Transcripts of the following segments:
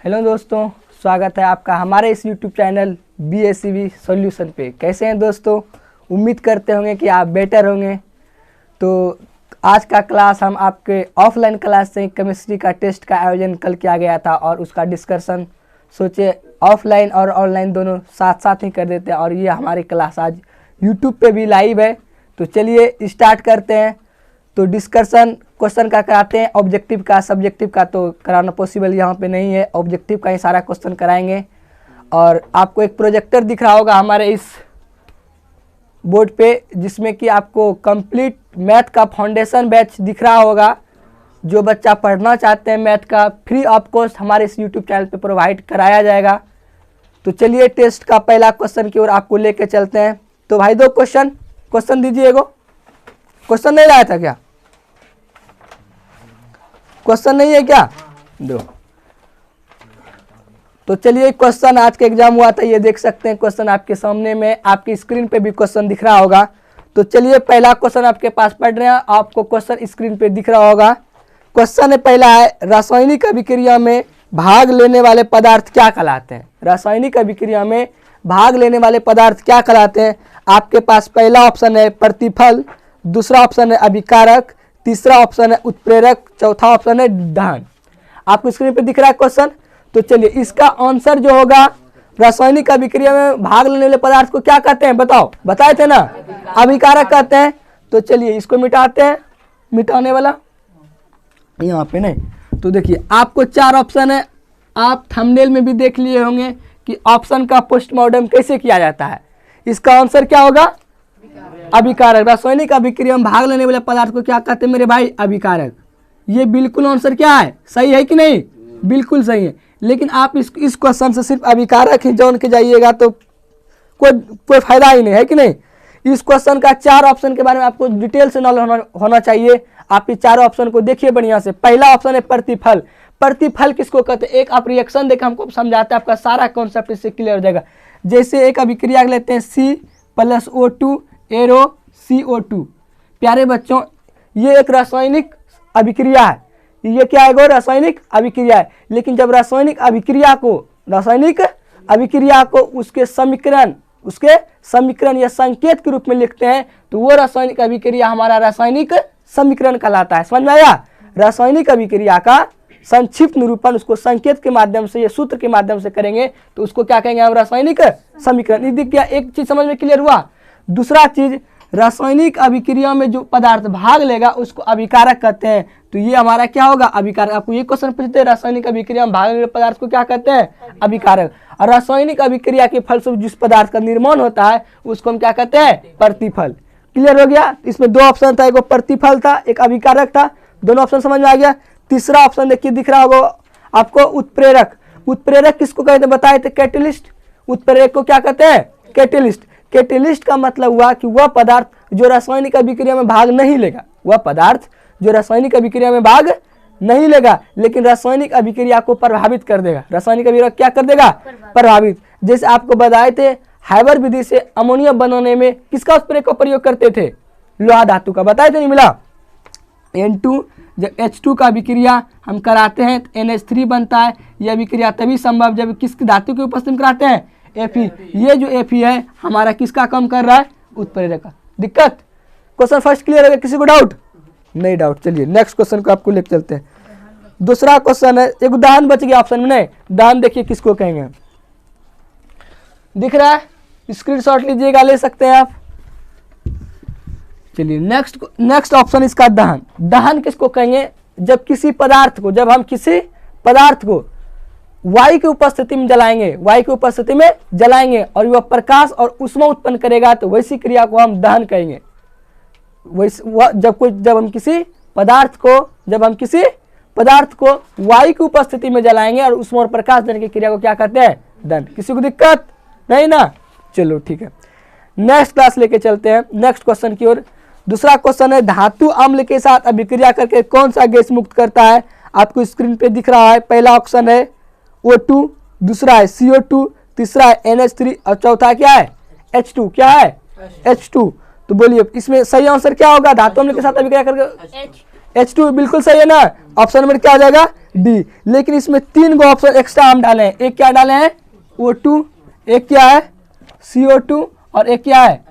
Hello दोस्तों, स्वागत है आपका हमारे इस YouTube चैनल BSCB सॉल्यूशन पे। कैसे हैं दोस्तों? उम्मीद करते होंगे कि आप बेटर होंगे। तो आज का क्लास हम आपके ऑफलाइन क्लास से केमिस्ट्री का टेस्ट का आयोजन कल किया गया था और उसका डिस्कशन सोचे ऑफलाइन और ऑनलाइन दोनों साथ साथ ही कर देते हैं। और ये हमारी क्लास आज YouTube पे भी लाइव है। तो चलिए स्टार्ट करते हैं। तो डिस्कशन क्वेश्चन का कराते हैं, ऑब्जेक्टिव का सब्जेक्टिव का तो कराना पॉसिबल यहाँ पे नहीं है। ऑब्जेक्टिव का ही सारा क्वेश्चन कराएंगे। और आपको एक प्रोजेक्टर दिख रहा होगा हमारे इस बोर्ड पे, जिसमें कि आपको कंप्लीट मैथ का फाउंडेशन बैच दिख रहा होगा। जो बच्चा पढ़ना चाहते हैं मैथ का, फ्री ऑफ कॉस्ट हमारे इस यूट्यूब चैनल पे प्रोवाइड कराया जाएगा। तो चलिए टेस्ट का पहला क्वेश्चन की ओर आपको लेके चलते हैं। तो भाई दो क्वेश्चन दीजिएगा। क्वेश्चन नहीं लाया था क्या? क्वेश्चन नहीं है क्या? दो। तो चलिए क्वेश्चन आज का एग्जाम हुआ था, ये देख सकते हैं क्वेश्चन आपके सामने में, आपकी स्क्रीन पे भी क्वेश्चन दिख रहा होगा। तो चलिए पहला क्वेश्चन आपके पास पढ़ रहे हैं, आपको क्वेश्चन स्क्रीन पे दिख रहा होगा। क्वेश्चन पहला है, रासायनिक अभिक्रिया में भाग लेने वाले पदार्थ क्या कहलाते हैं? रासायनिक अभिक्रिया में भाग लेने वाले पदार्थ क्या कहलाते हैं? आपके पास पहला ऑप्शन है प्रतिफल, दूसरा ऑप्शन है अभिकारक, तीसरा ऑप्शन है उत्प्रेरक, चौथा ऑप्शन है दहन। आपको स्क्रीन पे दिख रहा है क्वेश्चन। तो चलिए इसका आंसर जो होगा, रासायनिक अभिक्रिया में भाग लेने वाले पदार्थ को क्या कहते हैं? बताओ, बताए थे ना, अभिकारक कहते हैं। तो चलिए इसको मिटाते हैं, मिटाने वाला यहाँ पे नहीं। तो देखिए आपको चार ऑप्शन है, आप थंबनेल में भी देख लिए होंगे कि ऑप्शन का पोस्टमार्टम कैसे किया जाता है। इसका आंसर क्या होगा? अभिकारक। रासायनिक अभिक्रिया में भाग लेने वाले पदार्थ को क्या कहते हैं मेरे भाई? अभिकारक। ये बिल्कुल आंसर क्या है? सही है कि नहीं? बिल्कुल सही है। लेकिन आप इस क्वेश्चन से सिर्फ अभिकारक ही जान के जाइएगा तो कोई फायदा ही नहीं है कि नहीं। इस क्वेश्चन का चार ऑप्शन के बारे में आपको डिटेल से नॉलेज होना चाहिए। आप इस चारों ऑप्शन को देखिए बढ़िया से। पहला ऑप्शन है प्रतिफल। प्रतिफल किसको कहते हैं? एक आप रिएक्शन देकर हमको समझाते हैं, आपका सारा कॉन्सेप्ट इससे क्लियर हो जाएगा। जैसे एक अभिक्रिया लेते हैं C+O2 एरो CO2। प्यारे बच्चों, ये एक रासायनिक अभिक्रिया है। ये क्या है? रासायनिक अभिक्रिया है। लेकिन जब रासायनिक अभिक्रिया को उसके समीकरण या संकेत के रूप में लिखते हैं तो वो रासायनिक अभिक्रिया हमारा रासायनिक समीकरण कहलाता है। समझ में आया? रासायनिक अभिक्रिया का संक्षिप्त निरूपण उसको संकेत के माध्यम से या सूत्र के माध्यम से करेंगे तो उसको क्या कहेंगे हम? रासायनिक समीकरण। ये दिख गया, एक चीज समझ में क्लियर हुआ। दूसरा चीज, रासायनिक अभिक्रिया में जो पदार्थ भाग लेगा उसको अभिकारक कहते हैं। तो ये हमारा क्या होगा? अभिकारक। आपको ये क्वेश्चन पूछते हैं रासायनिक अभिक्रिया में भाग लेने वाले पदार्थ को क्या कहते हैं? अभिकारक। और रासायनिक अभिक्रिया के फलस्वरूप जिस पदार्थ का निर्माण होता है उसको हम क्या कहते हैं? प्रतिफल। क्लियर हो गया? इसमें दो ऑप्शन था, एक प्रतिफल था, एक अभिकारक था। दोनों ऑप्शन समझ में आ गया। तीसरा ऑप्शन देखिए दिख रहा होगा आपको, उत्प्रेरक। उत्प्रेरक किसको कहते हैं? बताए थे कैटेलिस्ट। उत्प्रेरक को क्या कहते हैं? कैटेलिस्ट। कैटेलिस्ट का मतलब हुआ कि वह पदार्थ जो रासायनिक अभिक्रिया में भाग नहीं लेगा, वह पदार्थ जो रासायनिक अभिक्रिया में भाग नहीं लेगा लेकिन रासायनिक अभिक्रिया को प्रभावित कर देगा। रासायनिक अभिक्रिया क्या कर देगा? प्रभावित। जैसे आपको बताए थे हाइबर विधि से अमोनिया बनाने में किसका उत्प्रेरक का प्रयोग करते थे? लोहा धातु का। बताए थे नहीं मिला? N2 जब H2 का अभिक्रिया हम कराते हैं तो NH3 बनता है। यह अभिक्रिया तभी संभव जब किस धातु की उपस्थिति में कराते हैं? Fe। ये जो Fe है हमारा किसका कम कर रहा है? उत्प्रेरक का। दिक्कत? क्वेश्चन फर्स्ट क्लियर है? किसी को डाउट? नहीं डाउट। चलिए नेक्स्ट क्वेश्चन को आपको लेकर चलते हैं। दूसरा क्वेश्चन है, एक उदाहरण बच गया ऑप्शन में। नहीं, उदाहरण देखिए किसको कहेंगे। दिख रहा है? स्क्रीनशॉट लीजिएगा, ले सकते हैं आप। चलिए नेक्स्ट ऑप्शन इसका दहन। दहन किसको कहेंगे? जब हम किसी पदार्थ को वायु की उपस्थिति में जलाएंगे, और वह प्रकाश और ऊष्मा उत्पन्न करेगा तो वैसी क्रिया को हम दहन कहेंगे। जब हम किसी पदार्थ को वायु की उपस्थिति में जलाएंगे और ऊष्मा और प्रकाश देने की क्रिया को क्या कहते हैं? दहन। किसी को दिक्कत नहीं ना? चलो ठीक है, नेक्स्ट क्लास लेके चलते हैं नेक्स्ट क्वेश्चन की ओर। दूसरा क्वेश्चन है, धातु अम्ल के साथ अभिक्रिया करके कौन सा गैस मुक्त करता है? आपको स्क्रीन पे दिख रहा है। पहला ऑप्शन है O2, दूसरा है CO2, तीसरा है NH3 और चौथा क्या है? H2। क्या है? H2। तो बोलिए इसमें सही आंसर क्या होगा? धातु अम्ल के साथ अभिक्रिया करके H2 बिल्कुल सही है ना, ऑप्शन नंबर क्या हो जाएगा डी। लेकिन इसमें 3 गो ऑप्शन एक्स्ट्रा हम डाले हैं, एक क्या डाले हैं O2, एक क्या है CO2 और एक क्या है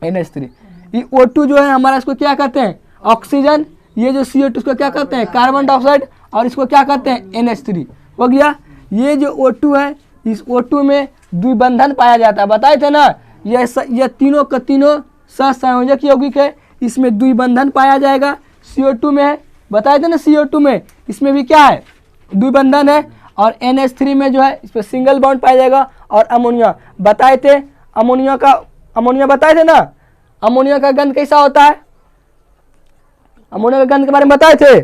NH3। ये O2 जो है हमारा, इसको क्या कहते हैं ऑक्सीजन, ये जो CO2 इसको क्या कहते हैं कार्बन डाइऑक्साइड, और इसको क्या कहते हैं NH3 हो गया। ये जो O2 है, इस O2 में द्विबंधन पाया जाता है, बताए थे ना, ये तीनों का तीनों सहसंयोजक यौगिक है, इसमें द्विबंधन पाया जाएगा। CO2 में है, बताए थे ना CO2 में, इसमें भी क्या है द्विबंधन है। और NH3 में जो है इस पर सिंगल बॉन्ड पाया जाएगा। और अमोनिया बताए थे, अमोनिया बताए थे ना, अमोनिया का गंध कैसा होता है, अमोनिया का गंध के बारे में बताए थे।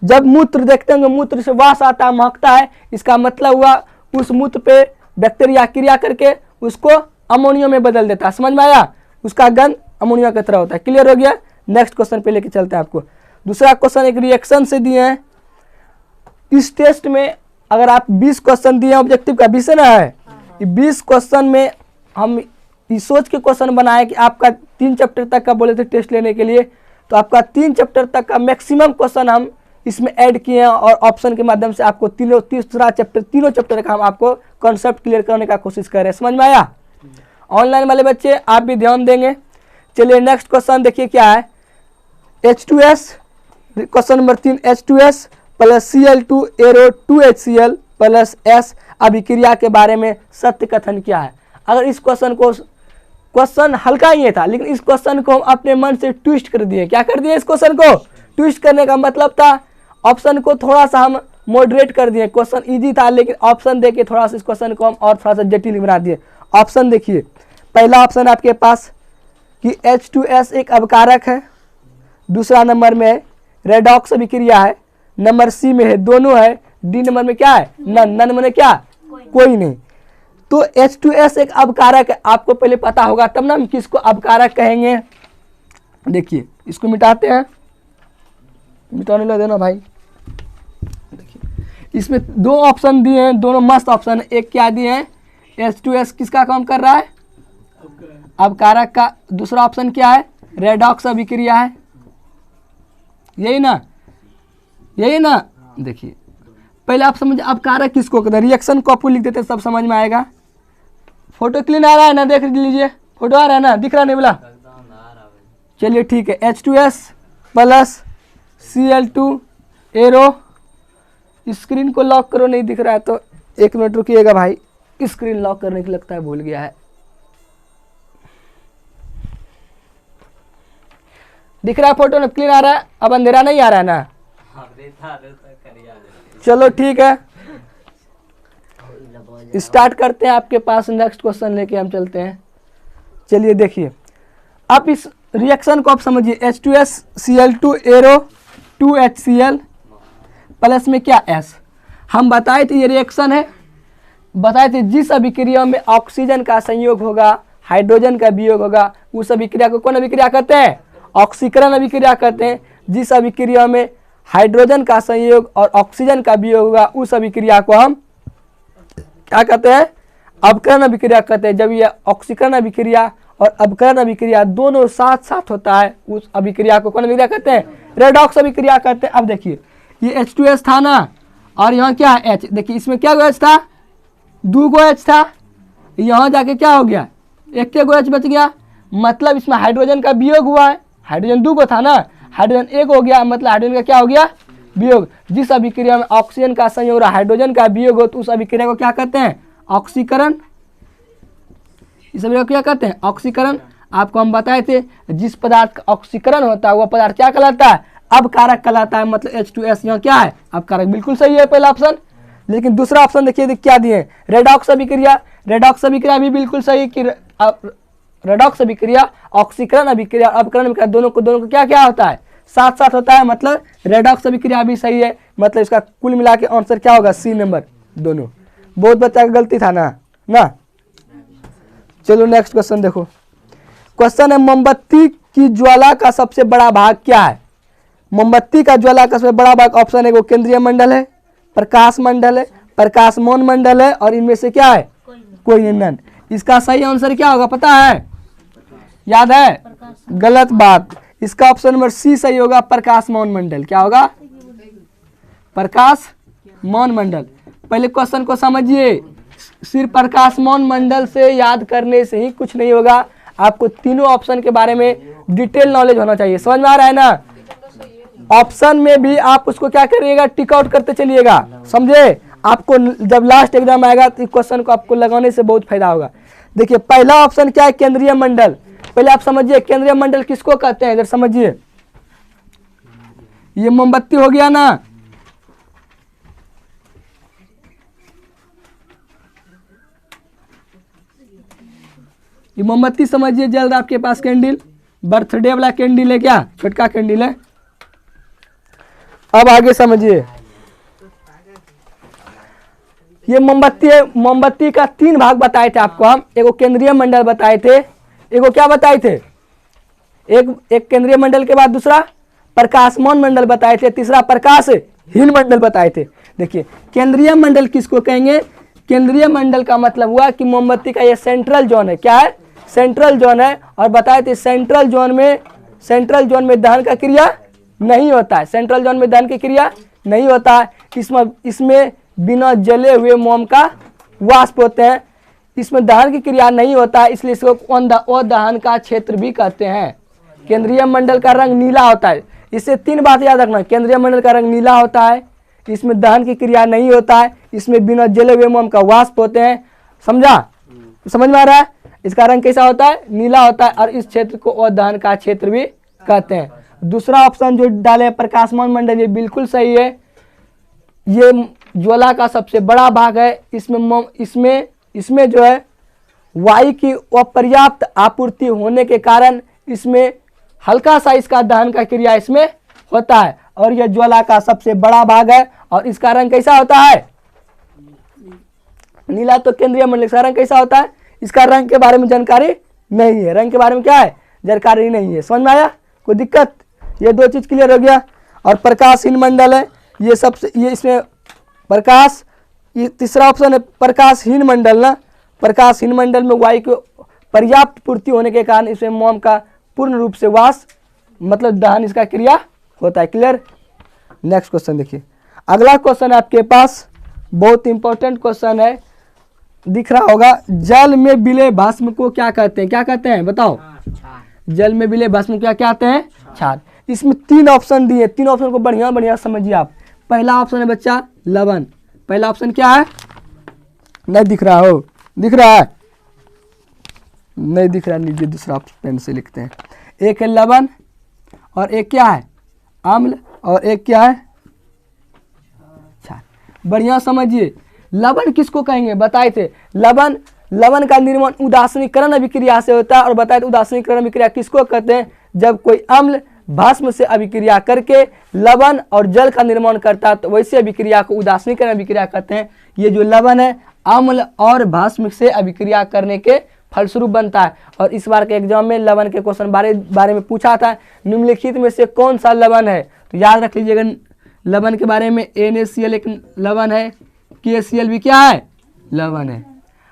जब मूत्र देखते होंगे, मूत्र से वास आता है, महकता है, इसका मतलब हुआ उस मूत्र पे बैक्टीरिया क्रिया करके उसको अमोनिया में बदल देता है, समझ में आया, उसका गंध अमोनिया की तरह होता है। क्लियर हो गया। नेक्स्ट क्वेश्चन पे लेके चलते हैं आपको। दूसरा क्वेश्चन एक रिएक्शन से दिए हैं। इस टेस्ट में अगर आप 20 क्वेश्चन दिए, ऑब्जेक्टिव का 20 ना है, 20 क्वेश्चन में हम इस सोच के क्वेश्चन बनाए कि आपका 3 चैप्टर तक का बोले थे टेस्ट लेने के लिए, तो आपका 3 चैप्टर तक का मैक्सिमम क्वेश्चन हम इसमें ऐड किए हैं और ऑप्शन के माध्यम से आपको तीनों चैप्टर का हम आपको कॉन्सेप्ट क्लियर करने का कोशिश कर रहे हैं। समझ में आया। ऑनलाइन वाले बच्चे आप भी ध्यान देंगे। चलिए नेक्स्ट क्वेश्चन देखिए क्या है। H2S, question number 3, H2S plus Cl2 arrow 2HCl plus S अभिक्रिया के बारे में सत्य कथन क्या है। अगर इस क्वेश्चन हल्का ही था, लेकिन इस क्वेश्चन को हम अपने मन से ट्विस्ट कर दिए। क्या कर दिए, इस क्वेश्चन को ट्विस्ट करने का मतलब था ऑप्शन को थोड़ा सा हम मॉडरेट कर दिए। क्वेश्चन इजी था, लेकिन ऑप्शन देके थोड़ा सा इस क्वेश्चन को हम और थोड़ा सा जटिल बना दिए। ऑप्शन देखिए, पहला ऑप्शन आपके पास कि H2S एक अवकारक है, दूसरा नंबर में रेडॉक्स अभिक्रिया है, नंबर सी में है दोनों है, डी नंबर में क्या है नन में क्या कोई नहीं। तो H2S एक अवकारक है, आपको पहले पता होगा तब ना हम किसको अवकारक कहेंगे। देखिए इसको मिटाते हैं, मिटाने लगे देना भाई। देखिए इसमें 2 ऑप्शन दिए हैं, दोनों मस्त ऑप्शन है। एक क्या दिए हैं H2S किसका काम कर रहा है अवकारक का, दूसरा ऑप्शन क्या है रेडॉक्स अभिक्रिया है, यही ना, यही ना। देखिए पहले आप समझ अवकारक किसको कहते हैं, रिएक्शन कॉपी लिख देते सब समझ में आएगा। फोटो क्लीन आ रहा है ना, देख लीजिए फोटो आ रहा है ना, दिख रहा नहीं बोला। चलिए ठीक है, H2S plus Cl2 arrow, screen को लॉक करो, नहीं दिख रहा है तो 1 मिनट रुकिएगा भाई, स्क्रीन लॉक करने की लगता है भूल गया है। दिख रहा है फोटो में, क्लीन आ रहा है, अब अंधेरा नहीं आ रहा है ना। चलो ठीक है, स्टार्ट करते हैं। आपके पास नेक्स्ट क्वेश्चन लेके हम चलते हैं। चलिए देखिए, आप इस रिएक्शन को आप समझिए। H2S Cl2 arrow 2HCl plus में क्या S, हम बताए थे ये रिएक्शन है, बताए थे जिस अभिक्रिया में ऑक्सीजन का संयोग होगा, हाइड्रोजन का वियोग होगा, उस अभिक्रिया को कौन अभिक्रिया कहते हैं ऑक्सीकरण अभिक्रिया कहते हैं। जिस अभिक्रिया में हाइड्रोजन का संयोग और ऑक्सीजन का वियोग होगा, उस अभिक्रिया को हम क्या कहते हैं अवकरण अभिक्रिया कहते हैं। जब ये ऑक्सीकरण अभिक्रिया और अवकरण अभिक्रिया दोनों साथ साथ होता है, उस अभिक्रिया को कौन अभिक्रिया कहते हैं रेडॉक्स अभिक्रिया कहते हैं। अब देखिए ये H2S था ना, और यहाँ क्या है H, देखिए इसमें क्या H था 2 गो H था, यहाँ जाके क्या हो गया 1 गो H बच गया, मतलब इसमें हाइड्रोजन का वियोग हुआ है। हाइड्रोजन 2 गो था ना, हाइड्रोजन 1 हो गया, मतलब हाइड्रोजन का क्या हो गया वियोग। जिस अभिक्रिया में ऑक्सीजन का संयोग और हाइड्रोजन का वियोग हो, तो उस अभिक्रिया को क्या कहते हैं ऑक्सीकरण। इस अभिक्रिया को क्या कहते हैं ऑक्सीकरण। आपको हम बताए थे जिस पदार्थ का ऑक्सीकरण होता है वह पदार्थ क्या कहलाता है अवकारक कहलाता है। मतलब H2S यहाँ क्या है अवकारक, बिल्कुल सही है पहला ऑप्शन। लेकिन दूसरा ऑप्शन देखिए क्या दिए रेडॉक्स अभिक्रिया, रेडॉक्स अभिक्रिया भी बिल्कुल सही कि रेडॉक्स अभिक्रिया ऑक्सीकरण अभिक्रिया अवकरण अभिक्रिया दोनों को क्या क्या होता है साथ साथ होता है, मतलब रेडॉक्स अभिक्रिया भी सही है। मतलब इसका कुल मिला के आंसर क्या होगा सी नंबर दोनों। बहुत बच्चा का गलती था ना। चलो नेक्स्ट क्वेश्चन देखो। क्वेश्चन है मोमबत्ती की ज्वाला का सबसे बड़ा भाग क्या है। मोमबत्ती का ज्वाला का सबसे बड़ा भाग ऑप्शन है वो केंद्रीय मंडल है, प्रकाश मंडल है, प्रकाशमान मंडल है, और इनमें से क्या है कोई नन। इसका सही आंसर क्या होगा पता है, याद है गलत बात। इसका ऑप्शन नंबर सी सही होगा, प्रकाश मौन मंडल। क्या होगा? प्रकाश मौन मंडल। पहले क्वेश्चन को समझिए, सिर्फ प्रकाश मौन मंडल से याद करने से ही कुछ नहीं होगा, आपको तीनों ऑप्शन के बारे में डिटेल नॉलेज होना चाहिए। समझ में आ रहा है ना? ऑप्शन में भी आप उसको क्या करिएगा, टिक आउट करते चलिएगा, समझे? आपको जब लास्ट एग्जाम आएगा तो क्वेश्चन को आपको लगाने से बहुत फायदा होगा। देखिए पहला ऑप्शन क्या है, केंद्रीय मंडल। पहले आप समझिए केंद्रीय मंडल किसको कहते हैं, इधर समझिए। ये मोमबत्ती हो गया ना, ये मोमबत्ती समझिए, जल्द आपके पास कैंडल, बर्थडे वाला कैंडल है, क्या छोटका कैंडल है। अब आगे समझिए, ये मोमबत्ती है। मोमबत्ती का 3 भाग बताए थे आपको हम, एगो केंद्रीय मंडल बताए थे, एगो क्या बताए थे, एक केंद्रीय मंडल के बाद दूसरा प्रकाश मौन मंडल बताए थे, तीसरा प्रकाशहीन मंडल बताए थे। देखिए केंद्रीय मंडल किसको कहेंगे, केंद्रीय मंडल का मतलब हुआ कि मोमबत्ती का ये सेंट्रल जोन है। क्या है? सेंट्रल जोन है। और बताए थे सेंट्रल जोन में दहन का क्रिया नहीं होता है, सेंट्रल जोन में दहन की क्रिया नहीं होता है। इसमें बिना जले हुए मोम का वाष्प होते हैं, इसमें दहन की क्रिया नहीं होता है, इसलिए इसको अदहन का क्षेत्र भी कहते हैं। केंद्रीय मंडल का रंग नीला होता है। इससे 3 बात याद रखना, केंद्रीय मंडल का रंग नीला होता है, इसमें दहन की क्रिया नहीं होता है, इसमें बिना जले हुए मोम का वाष्प होते हैं। समझा? समझ में आ रहा है? इसका रंग कैसा होता है? नीला होता है, और इस क्षेत्र को अदहन का क्षेत्र भी कहते हैं। दूसरा ऑप्शन जो डाले प्रकाश मौन मंडल, ये बिल्कुल सही है। ये ज्वाला का सबसे बड़ा भाग है। इसमें जो है वायु की अपर्याप्त आपूर्ति होने के कारण इसमें हल्का सा इसका दहन का क्रिया इसमें होता है, और यह ज्वाला का सबसे बड़ा भाग है। और इसका रंग कैसा होता है? नीला। तो केंद्रीय मंडल का रंग कैसा होता है? इसका रंग के बारे में जानकारी नहीं है, रंग के बारे में क्या है, जानकारी नहीं है। समझ में आया? कोई दिक्कत? ये 2 चीज क्लियर हो गया। और प्रकाशहीन मंडल है, ये सबसे, ये इसमें प्रकाश, ये तीसरा ऑप्शन है प्रकाशहीन मंडल ना। प्रकाशहीन मंडल में वायु की पर्याप्त पूर्ति होने के कारण इसमें मोम का पूर्ण रूप से वाष्प मतलब दहन इसका क्रिया होता है। क्लियर? नेक्स्ट क्वेश्चन देखिए, अगला क्वेश्चन आपके पास बहुत इंपॉर्टेंट क्वेश्चन है, दिख रहा होगा। जल में विलय भस्म को क्या कहते हैं? क्या कहते हैं बताओ? जल में विलय भस्म को क्या कहते हैं? क्षार। इसमें 3 ऑप्शन दिए, 3 ऑप्शन को बढ़िया बढ़िया समझिए आप। पहला ऑप्शन है बच्चा लवण। पहला ऑप्शन क्या है? नहीं दिख रहा हो? दिख रहा है? नहीं दिख रहा, नीचे दूसरा पेन से लिखते हैं। एक है लवण, और एक क्या है? अम्ल, और एक क्या है? क्षार। बढ़िया समझिए, लवण किसको कहेंगे बताए थे। लवण का निर्माण उदासीनीकरण अभिक्रिया से होता है, और बताए थे उदासीनीकरण अभिक्रिया किसको कहते हैं? जब कोई अम्ल भस्म से अभिक्रिया करके लवण और जल का निर्माण करता है, तो वैसे अभिक्रिया को उदासीनीकरण अभिक्रिया कहते हैं। ये जो लवण है अम्ल और भस्म से अभिक्रिया करने के फलस्वरूप बनता है। और इस बार के एग्जाम में लवण के क्वेश्चन बारे में पूछा था, निम्नलिखित में से कौन सा लवण है? तो याद रख लीजिएगा लवण के बारे में, NaCl एक लवण है, KCl भी क्या है? लवण है।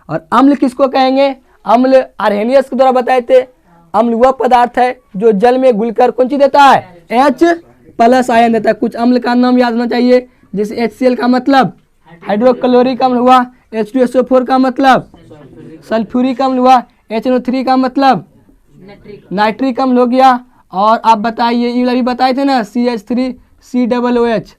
और अम्ल किसको कहेंगे? अम्ल आर्हेनियस के द्वारा बताए थे। अम्ल वह पदार्थ है जो जल में घुलकर कौन सी देता है? H+ आयन देता है। कुछ अम्ल का नाम याद होना चाहिए, जैसे HCl का मतलब हाइड्रोक्लोरिक अम्ल हुआ, H2SO4 का मतलब सल्फ्यूरिक अम्ल हुआ, HNO3 का मतलब नाइट्रिक अम्ल हो गया। और आप बताइए, ये भी बताए थे ना, CH3COOH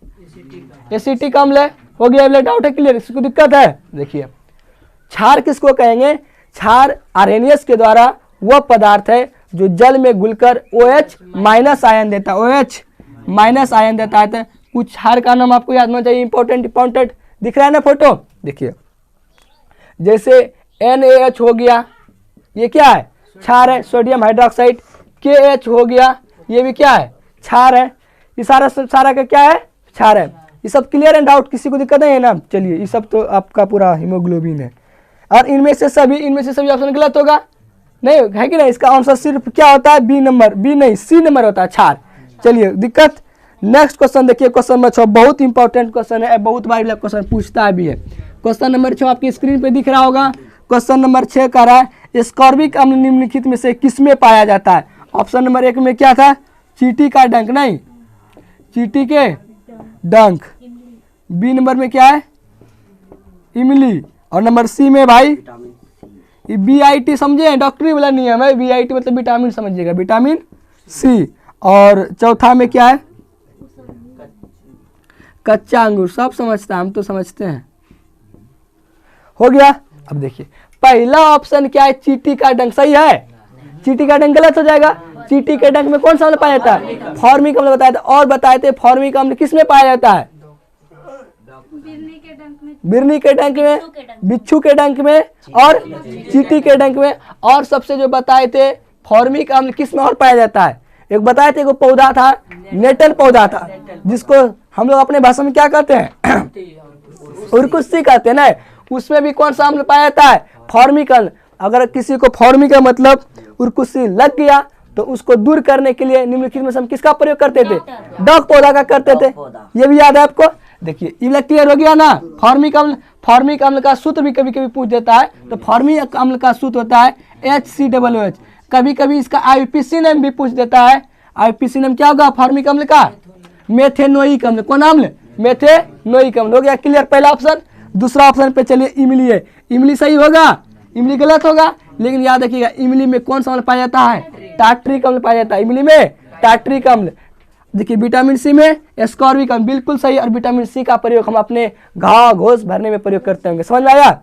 एसिटिक अम्ल है। हो गया? डाउट है? क्लियर? इसको दिक्कत है? देखिए क्षार किसको कहेंगे? क्षार आर्हेनियस के द्वारा वह पदार्थ है जो जल में घुलकर OH- आयन देता है, OH- आयन देता है। कुछ क्षार का नाम आपको याद होना चाहिए, इंपॉर्टेंट दिख रहा है ना फोटो? देखिए जैसे NaH हो गया, ये क्या है? क्षार है, सोडियम हाइड्रोक्साइड। KH हो गया, ये भी क्या है? क्षार है। ये सारा का क्या है? क्षार है। ये सब क्लियर है? डाउट किसी को दिक्कत नहीं है ना? चलिए, ये सब तो आपका पूरा हीमोग्लोबिन है। और इनमें से सभी ऑप्शन गलत होगा, नहीं है कि नहीं? इसका आंसर सिर्फ क्या होता है? बी नहीं C नंबर होता है, क्षार। चलिए दिक्कत। नेक्स्ट क्वेश्चन देखिए, क्वेश्चन नंबर 6 बहुत इंपॉर्टेंट क्वेश्चन है, बहुत बार क्वेश्चन पूछता भी है। क्वेश्चन नंबर 6 आपकी स्क्रीन पे दिख रहा होगा। क्वेश्चन नंबर 6 कह रहा है, एस्कॉर्बिक अम्ल निम्नलिखित में से किसमें पाया जाता है? ऑप्शन नंबर 1 में क्या था? चींटी का डंक, नहीं, चींटी के डंक। बी नंबर में क्या है, इमली। और नंबर सी में भाई BIT समझे, डॉक्टरी वाला नियम है, BIT मतलब विटामिन समझिएगा, विटामिन सी। और चौथा में क्या है, कच्चा अंगूर। सब समझते हैं, हम तो समझते हैं। हो गया। अब देखिए पहला ऑप्शन क्या है, चींटी का डंक, सही है। चींटी का डंक गलत हो जाएगा। चींटी के डंक में कौन सा अम्ल पाया जाता है, फॉर्मिक अम्ल बताया था। और बताए थे फॉर्मिक अम्ल किस में पाया जाता है, बिरनी के डंक में, बिच्छू के डंक में और चींटी के डंक में। और सबसे जो बताए थे फॉर्मिक अम्ल किस में और पाया जाता है, एक बताए थे, एक पौधा था, नेटल पौधा था, जिसको हम लोग अपने भाषा में क्या कहते हैं, उरकुस्सी कहते हैं ना। उसमें भी कौन सा अम्ल पाया जाता है, फॉर्मिक अम्ल। अगर किसी को फॉर्मिक का मतलब उरकुस्सी लग गया तो उसको दूर करने के लिए निम्नलिखित में से हम किसका प्रयोग करते थे, डॉक पौधा का करते थे। ये भी याद है आपको। देखिए ये क्लियर हो गया ना। फॉर्मिक अम्ल, फॉर्मिक अम्ल का सूत्र भी कभी कभी पूछ देता है, तो फॉर्मिक अम्ल का सूत्र होता है HCOOH। कभी कभी इसका IUPAC नाम भी पूछ देता है। IUPAC नाम क्या होगा फॉर्मिक अम्ल का, मेथेनोइक अम्ल। कौन अम्ल, मेथेनोइक अम्ल। हो गया क्लियर पहला ऑप्शन। दूसरा ऑप्शन पे चलिए, इमली है। इमली सही होगा, इमली गलत होगा, लेकिन याद रखिएगा इमली में कौन सा अम्ल पाया जाता है, टार्ट्रिक अम्ल पाया जाता है। इमली में टार्ट्रिक अम्ल। देखिए विटामिन सी में एस्कॉर्बिक अम्ल, बिल्कुल सही। और विटामिन सी का प्रयोग हम अपने घाव घोष भरने में प्रयोग करते होंगे, समझ में आया।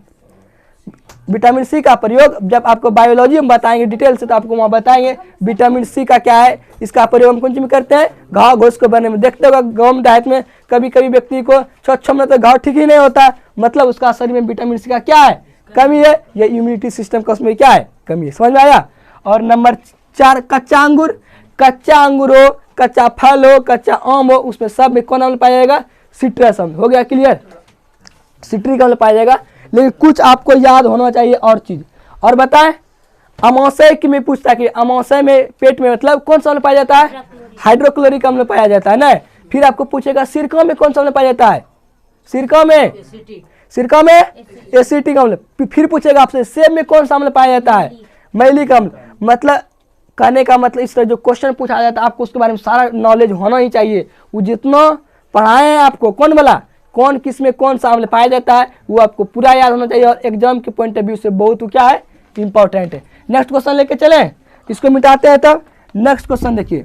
विटामिन सी का प्रयोग जब आपको बायोलॉजी में बताएंगे डिटेल से, तो आपको वहाँ बताएंगे विटामिन सी का क्या है, इसका प्रयोग हम कौन चीज में करते हैं, घाव घोष को भरने में। देखते होगा गाँव डाइट में कभी कभी व्यक्ति को 6 महीने तक घाव ठीक ही नहीं होता, मतलब उसका शरीर में विटामिन सी का क्या है, कमी है। ये इम्यूनिटी सिस्टम का उसमें क्या है, कमी है, समझ में आया। और नंबर 4 कच्चा अंगूर। कच्चा अंगूर हो, कच्चा फल हो, कच्चा आम हो, उसमें सब में कौन अम्ल पाया जाएगा, सिट्रस अम्ल। हो गया क्लियर, सिट्रिक अम्ल पाया जाएगा। लेकिन कुछ आपको याद होना चाहिए और चीज। और बताएं अमाशय की में पूछता है कि अमाशय में पेट में मतलब कौन सा अम्ल पाया जाता है, हाइड्रोक्लोरिक अम्ल पाया जाता है ना। फिर आपको पूछेगा सिरका में कौन सा अम्ल पाया जाता है, सिरका में एसिटिक अम्ल। फिर पूछेगा आपसे सेब में कौन सा अम्ल पाया जाता है, मैलिक अम्ल। मतलब कहने का मतलब इस तरह जो क्वेश्चन पूछा जाता है आपको उसके बारे में सारा नॉलेज होना ही चाहिए। वो जितना पढ़ाए हैं आपको, कौन वाला, कौन किस में कौन सा अम्ल पाया जाता है, वो आपको पूरा याद होना चाहिए। और एग्जाम के पॉइंट ऑफ व्यू से बहुत क्या है, इंपॉर्टेंट है। नेक्स्ट क्वेश्चन लेके चलें, इसको मिटाते हैं। तब नेक्स्ट क्वेश्चन देखिए,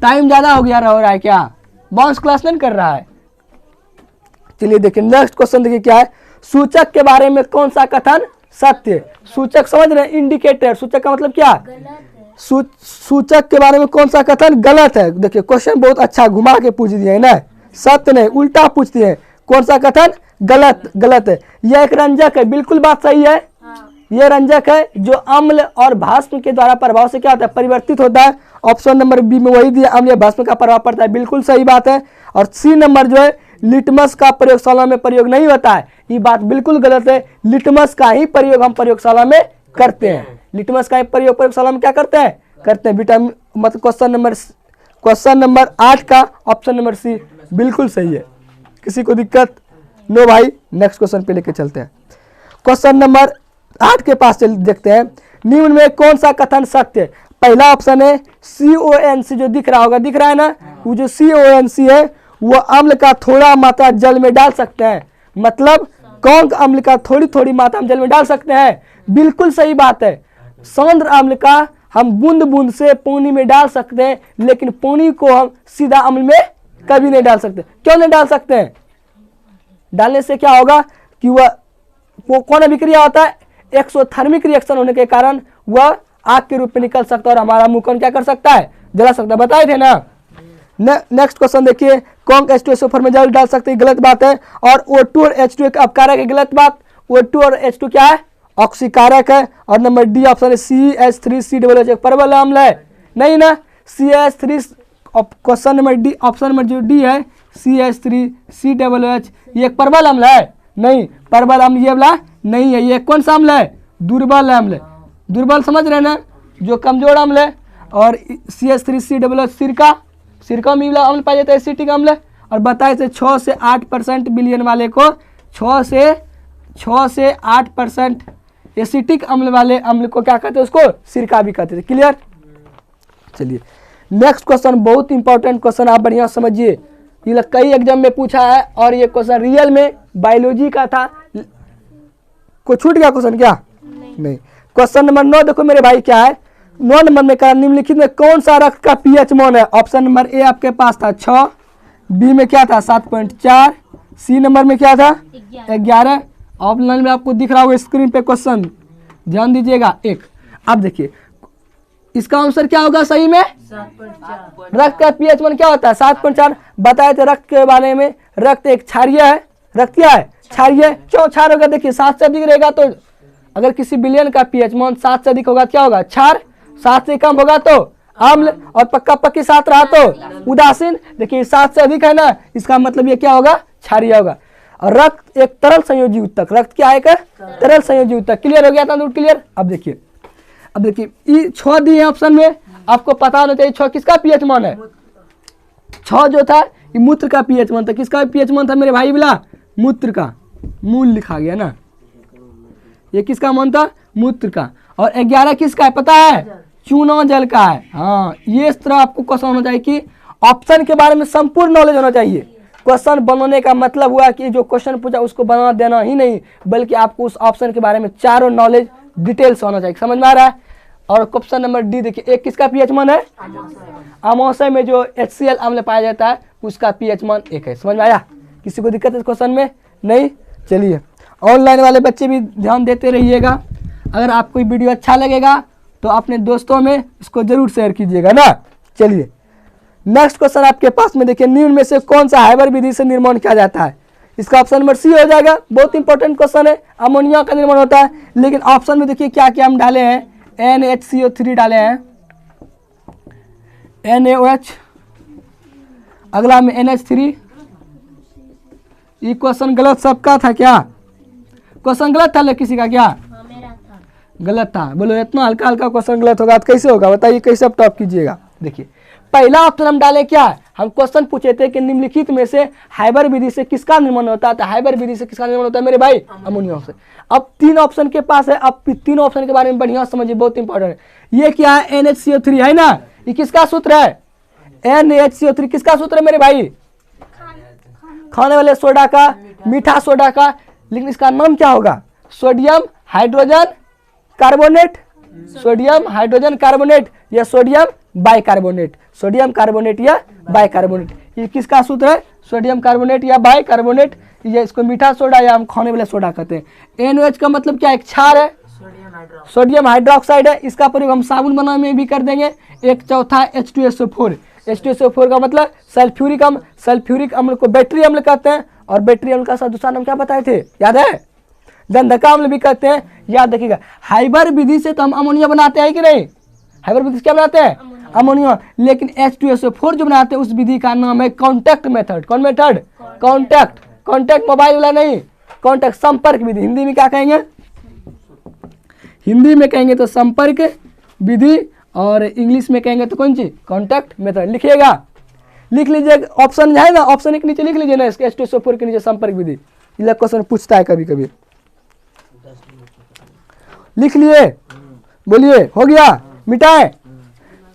टाइम ज़्यादा हो रहा है क्या, बाउंस क्लास नहीं कर रहा है। चलिए देखिए नेक्स्ट क्वेश्चन देखिए क्या है, सूचक के बारे में कौन सा कथन सत्य। सूचक समझ रहे हैं, इंडिकेटर। सूचक का मतलब क्या, सूचक के बारे में कौन सा कथन गलत है। देखिए क्वेश्चन बहुत अच्छा घुमा के पूछ दिए है ना, सत्य नहीं उल्टा पूछ दिए। कौन सा कथन गलत है। यह एक रंजक है, बिल्कुल बात सही है। यह रंजक है जो अम्ल और भास्म के द्वारा प्रभाव से क्या होता है, परिवर्तित होता है। ऑप्शन नंबर बी में वही दिया, अम्ल या भास्म का प्रभाव पड़ता है, बिल्कुल सही बात है। और सी नंबर जो है, लिटमस का प्रयोगशाला में प्रयोग नहीं होता है, ये बात बिल्कुल गलत है। लिटमस का ही प्रयोग हम प्रयोगशाला में करते हैं। लिटमस का ही प्रयोग प्रयोगशाला में क्या करते हैं विटामिन। मतलब क्वेश्चन नंबर 8 का ऑप्शन नंबर सी बिल्कुल सही है। किसी को दिक्कत, नो भाई। नेक्स्ट क्वेश्चन पे लेके चलते हैं। क्वेश्चन नंबर 8 के पास देखते हैं, निम्न में कौन सा कथन सत्य है। पहला ऑप्शन है CONC, जो दिख रहा होगा, दिख रहा है ना, वो जो CONC है वो अम्ल का थोड़ा मात्रा जल में डाल सकते हैं। मतलब कौन अम्ल का थोड़ी मात्रा में जल में डाल सकते हैं, बिल्कुल सही बात है। सांद्र अम्ल का हम बूंद बूंद से पानी में डाल सकते हैं, लेकिन पानी को हम सीधा अम्ल में कभी नहीं डाल सकते। क्यों नहीं डाल सकते हैं, डालने से क्या होगा कि वो कौन अभिक्रिया होता है, एक्सोथर्मिक रिएक्शन होने के कारण वह आग के रूप में निकल सकता है और हमारा मुंह कौन क्या कर सकता है, जला सकता है। बताए थे ना। नेक्स्ट क्वेश्चन देखिए, कौन H2SO4 में जल डाल सकते हैं, गलत बात है। और O2 और H2 एक अपकारक है, गलत बात। O2 और H2 क्या है, ऑक्सीकारक है। और नंबर डी ऑप्शन है CH3COOH एक परबल अम्ल है, नहीं ना। CH3 question number D, option number जो डी है CH3COOH ये एक परबल अम्ल है, नहीं। परबल अम्ल ये वाला नहीं है, ये कौन सा अम्ल है, दुर्बल अम्ल। दुर्बल समझ रहे ना, जो कमजोर अम्ल है। और CH3COOH सिरका में अम्ल पाया जाता है, एसिटिक अम्ल। और बताए थे 6 से 8% बिलियन वाले को 6 से 8% एसिटिक अम्ल वाले अम्ल को क्या कहते हैं, उसको सिरका भी कहते थे। क्लियर। चलिए नेक्स्ट क्वेश्चन बहुत इंपॉर्टेंट क्वेश्चन, आप बढ़िया समझिए, ये कई एग्जाम में पूछा है और ये क्वेश्चन रियल में बायोलॉजी का था। कोई छूट गया क्वेश्चन क्या? नहीं। क्वेश्चन नंबर 9 देखो मेरे भाई क्या है। 9 नंबर में कहा निम्नलिखित में कौन सा रक्त का पीएच मान है? ऑप्शन नंबर ए आपके पास था 6, बी में क्या था 7.4, सी नंबर में क्या था 11। ऑफलाइन में आपको दिख रहा होगा स्क्रीन पे क्वेश्चन, ध्यान दीजिएगा 1। अब देखिए इसका आंसर क्या होगा सही में 7.4। रक्त का पीएच मान क्या होता है 7.4। बताए थे रक्त के बारे में, रक्त एक क्षारीय है। रक्त क्या है? क्षारीय। क्यों क्षार होगा? देखिए 7 से अधिक रहेगा तो, अगर किसी विलयन का पीएच मान 7 से अधिक होगा क्या होगा? क्षार। 7 से कम होगा तो अम्ल, और पक्का पक्की 7 रहा तो उदासीन। देखिए 7 से अधिक है ना, इसका मतलब ये क्या होगा? क्षारीय होगा। और रक्त एक तरल संयोजी ऊतक, रक्त क्या है? तरल संयोजी ऊतक। क्लियर हो गया था? क्लियर। अब देखिए 6 दिए ऑप्शन में, आपको पता होना चाहिए 6 किसका पीएच मान है। 6 जो था ये मूत्र का पीएच मान था। किसका पीएच मान था मेरे भाई? बोला मूत्र का, मूल लिखा गया ना, ये किसका मान था? मूत्र का। और 11 किसका है पता है? चूना जल का है। हाँ, ये इस तरह आपको क्वेश्चन होना चाहिए कि ऑप्शन के बारे में संपूर्ण नॉलेज होना चाहिए। क्वेश्चन बनाने का मतलब हुआ कि जो क्वेश्चन पूछा उसको बना देना ही नहीं, बल्कि आपको उस ऑप्शन के बारे में चारों नॉलेज डिटेल्स होना चाहिए। समझ में आ रहा है? और क्वेश्चन नंबर डी देखिए, एक किसका पीएच मान है? अमाशय में जो HCl अम्ल पाया जाता है उसका पीएच मान 1 है। समझ में आया? किसी को दिक्कत है इस क्वेश्चन में? नहीं। चलिए ऑनलाइन वाले बच्चे भी ध्यान देते रहिएगा। अगर आपको वीडियो अच्छा लगेगा तो अपने दोस्तों में इसको जरूर शेयर कीजिएगा ना। चलिए नेक्स्ट क्वेश्चन आपके पास में देखिए, निम्न में से कौन सा हाइबर विधि से निर्माण किया जाता है? इसका ऑप्शन नंबर सी हो जाएगा। बहुत इंपॉर्टेंट क्वेश्चन है। अमोनिया का निर्माण होता है, लेकिन ऑप्शन में देखिए क्या क्या हम डाले हैं। NHCO3 डाले हैं, NaOH, अगला में NH3। ये क्वेश्चन गलत सबका था क्या? क्वेश्चन गलत था किसी का क्या? मेरा था। गलत था। बोलो इतना हल्का हल्का क्वेश्चन गलत होगा तो कैसे होगा? बताइए कैसे आप टॉप कीजिएगा। देखिए पहला ऑप्शन हम डाले क्या? हम क्वेश्चन पूछे थे कि निम्नलिखित में से हाइबर विधि से किसका निर्माण होता है? तो हाइबर विधि से किसका निर्माण होता है मेरे भाई? अमोनिया से। अब 3 ऑप्शन के पास है। अब 3 ऑप्शन के बारे में बढ़िया समझिए, बहुत इंपॉर्टेंट है। ये क्या है? NHCO3 है ना। ये किसका सूत्र है? NHCO3 किसका सूत्र है मेरे भाई? खाने वाले सोडा का, मीठा सोडा का। लेकिन इसका नाम क्या होगा? Sodium hydrogen carbonate, sodium hydrogen carbonate या सोडियम बाइकार्बोनेट, सोडियम कार्बोनेट या बाइकार्बोनेट। ये किसका सूत्र है? सोडियम कार्बोनेट या बाइकार्बोनेट। ये इसको मीठा सोडा या हम खाने वाले सोडा कहते हैं। NaOH का मतलब क्या? एक क्षार है, सोडियम हाइड्रोक्साइड है। इसका प्रयोग हम साबुन बनाने में भी कर देंगे। 1/4 H2SO4। H2SO4 का मतलब सल्फ्यूरिक अम्ल। सल्फ्यूरिक अम्ल को बैटरी अम्ल कहते हैं, और बैटरी अम्ल का दूसरा नाम क्या बताए थे? याद है? गंधका अम्ल भी कहते हैं। याद रखिएगा। हाइबर विधि से तो हम अमोनिया बनाते हैं कि नहीं? हाइबर विधि से क्या बनाते हैं? अमोनिया। लेकिन H2SO4 जो बनाते हैं उस विधि का नाम है कॉन्टैक्ट मेथड। कौन मेथड? कॉन्टैक्ट। कॉन्टैक्ट मोबाइल वाला नहीं, कॉन्टैक्ट संपर्क विधि। हिंदी में क्या कहेंगे? हिंदी में कहेंगे तो संपर्क विधि, और इंग्लिश में कहेंगे तो कौन सी? Contact method. लिखिएगा, लिख लीजिए। ऑप्शन है ना, ऑप्शन एक नीचे लिख लीजिए ना, इसके H2SO4 के नीचे संपर्क विधि। ये क्वेश्चन पूछता है कभी कभी। लिख लिए? बोलिए हो गया? मिटाए?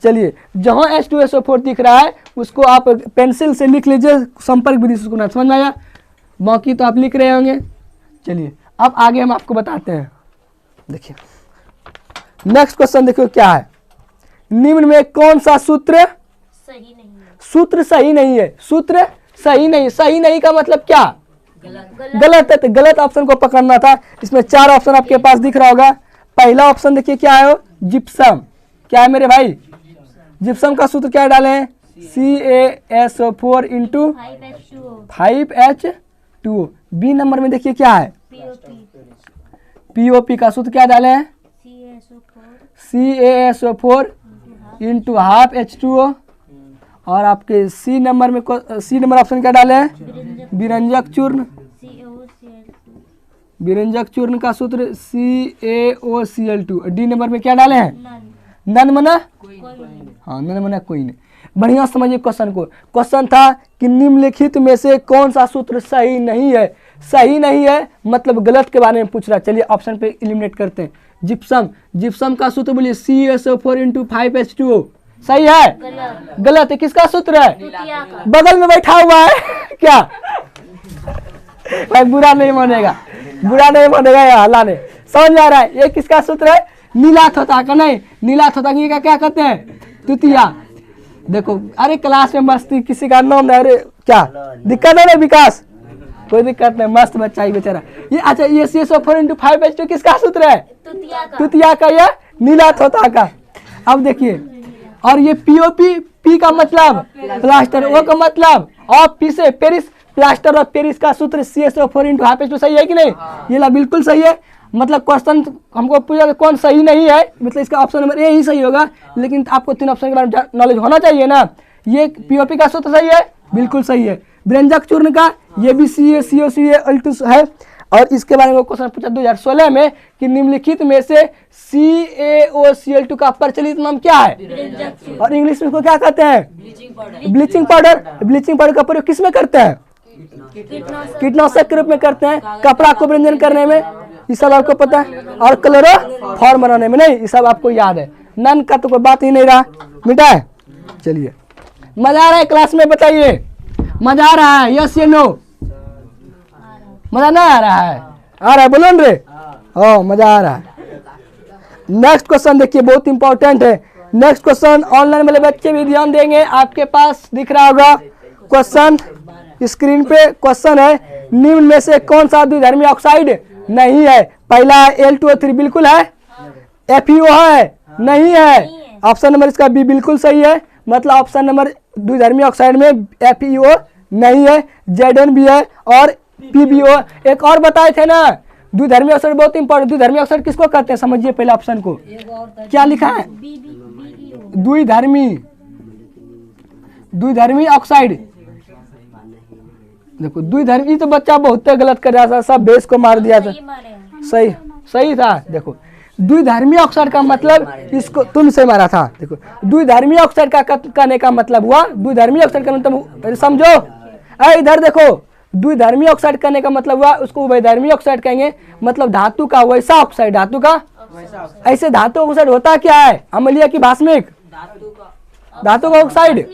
चलिए जहां H2SO4 दिख रहा है उसको आप पेंसिल से लिख लीजिए संपर्क विधि से। ना समझ में आया? बाकी तो आप लिख रहे होंगे। चलिए अब आगे हम आपको बताते हैं। देखिए नेक्स्ट क्वेश्चन देखो क्या है। निम्न में कौन सा सूत्र सही नहीं है? सूत्र सही नहीं है। सूत्र सही नहीं। सही नहीं का मतलब क्या? गलत है। तो गलत ऑप्शन को पकड़ना था। इसमें 4 ऑप्शन आपके पास दिख रहा होगा। पहला ऑप्शन देखिए क्या है? जिप्सम। क्या है मेरे भाई? जिप्सम का सूत्र क्या डाले हैं? CaSO4 × 5H2O। बी नंबर में देखिए क्या है? POP का सूत्र क्या डाले हैं? CaSO4 × 12H2O। और आपके सी नंबर में सी नंबर ऑप्शन क्या डाले हैं? विरंजक चूर्ण। विरंजक चूर्ण का सूत्र CaOCl2। डी नंबर में क्या डाले हैं? नन मना? हाँ, नन मना कोई नहीं। बढ़िया समझिए क्वेश्चन को। क्वेश्चन था कि निम्नलिखित में से कौन सा सूत्र सही नहीं है? सही नहीं है मतलब गलत के बारे में पूछ रहा है। चलिए ऑप्शन पे एलिमिनेट करते हैं। जिप्सम। जिप्सम का सूत्र बोलिए CaSO4 × 5H2O। सही है, गलत। गलत है। किसका सूत्र है? तृतीया का। बगल में बैठा हुआ है क्या? भाई बुरा नहीं मानेगा, बुरा नहीं मानेगा ये हल्ला ने। समझ में आ रहा है? ये किसका सूत्र है? नीलाथ होता का नहीं, नीलाथ होता का क्या कहते हैं? तृतीया। देखो अरे क्लास में मस्ती, किसी का नाम नहीं, अरे क्या दिक्कत है ना विकास? कोई दिक्कत नहीं, मस्त बच्चा ही बेचारा। ये अच्छा ये CSO 4×5 किसका सूत्र है? तृतीया का। तृतीया का, ये नीलाथ होता का। अब देखिए, और ये POP, P का मतलब प्लास्टर, O का मतलब और P से पेरिस, प्लास्टर और पेरिस का सूत्र CSO 4×2 सही है कि नहीं? ये ला बिल्कुल सही है। मतलब क्वेश्चन हमको पूछा कि कौन सही नहीं है, मतलब इसका ऑप्शन नंबर ए ही सही होगा, लेकिन आपको 3 ऑप्शन के बारे में नॉलेज होना चाहिए ना। ये POP का सूत्र सही है, बिल्कुल सही है। व्यंजक चूर्ण का ये भी CaCO2 है। और इसके बारे में क्वेश्चन पूछा 2016 में कि निम्नलिखित में से CaOCl2 का प्रचलित नाम क्या है? और इंग्लिश में इसको क्या कहते हैं? Bleaching powder. ब्लीचिंग पाउडर का प्रयोग किस में करते हैं? कीटनाशक के रूप में करते हैं, कपड़ा को व्यंजन करने में, ये सब आपको पता है। और क्लोरोफॉर्म बनाने में नहीं, ये सब आपको याद है। नन का तो कोई बात ही नहीं रहा, मिटा है। चलिए, मजा आ रहा है क्लास में? बताइए मजा आ रहा है? यस या नो? मजा नहीं आ रहा है? आ रहा है, बोलो रे। हाँ मजा आ रहा है। नेक्स्ट क्वेश्चन देखिए, बहुत इंपॉर्टेंट है। नेक्स्ट क्वेश्चन ऑनलाइन वाले बच्चे भी ध्यान देंगे, आपके पास दिख रहा होगा क्वेश्चन स्क्रीन पे। क्वेश्चन है, निम्न में से कौन सा द्विधर्मी ऑक्साइड नहीं है? पहला Al2O3 बिल्कुल है, FeO है नहीं है। ऑप्शन नंबर इसका बी बिल्कुल सही है, मतलब ऑप्शन नंबर द्विधर्मी ऑक्साइड में FeO नहीं है, Zn भी है और PbO। एक और बताए थे ना, द्विधर्मी ऑक्साइड बहुत इंपॉर्टेंट। द्विधर्मी ऑक्साइड किसको कहते हैं? समझिए पहले ऑप्शन को, क्या लिखा है? द्विधर्मी ऑक्साइड। देखो द्विधर्मी तो बच्चा बहुत गलत कर रहा था, सब बेस को मार दिया था। सही सही था। देखो द्विधर्मी ऑक्साइड का मतलब, इसको तुमसे मारा था। देखो द्विधर्मी ऑक्साइड का कहने का मतलब हुआ, द्विधर्मी ऑक्साइड का मतलब समझो, इधर देखो, द्विधर्मी ऑक्साइड करने का मतलब हुआ उसको उभयधर्मी ऑक्साइड कहेंगे, मतलब धातु का वैसा ऑक्साइड, धातु का ऐसे। धातु ऑक्साइड होता क्या है? अम्लीय की भास्मिक? धातु का ऑक्साइड,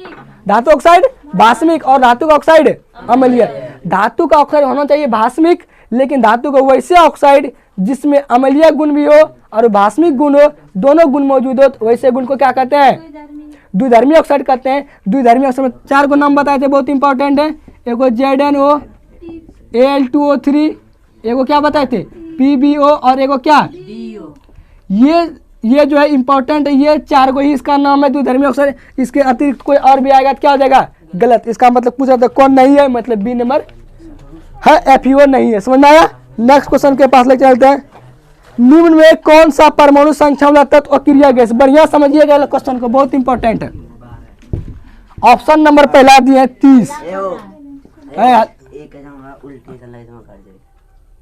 धातु ऑक्साइड भास्मिक और धातु का ऑक्साइड अम्लीय। धातु का ऑक्साइड होना चाहिए भास्मिक, लेकिन धातु का वैसे ऑक्साइड जिसमें अम्लीय गुण भी हो और भास्मिक गुण हो, दोनों गुण मौजूद हो, वैसे गुण को क्या कहते हैं? द्विधर्मी ऑक्साइड कहते हैं। द्विधर्मी ऑक्साइड में 4 को नाम बताए थे, बहुत इंपॉर्टेंट है। एगो ZnO, Al2O3, एगो क्या बताए थे? PbO और एगो क्या? ये जो है इंपॉर्टेंट है, ये 4 को ही इसका नाम है द्विधर्मी ऑक्साइड। इसके अतिरिक्त कोई और भी आएगा तो क्या हो जाएगा? गलत। इसका मतलब पूछा था कौन नहीं है, मतलब बी नंबर है, FeO नहीं है। समझ में आया? नेक्स्ट क्वेश्चन के पास लेके चलते हैं। निम्न में कौन सा परमाणु संख्या वाला तत्व और क्रिया गैस? बढ़िया समझिएगा क्वेश्चन को, बहुत इंपॉर्टेंट है। ऑप्शन नंबर पहला दिए 30।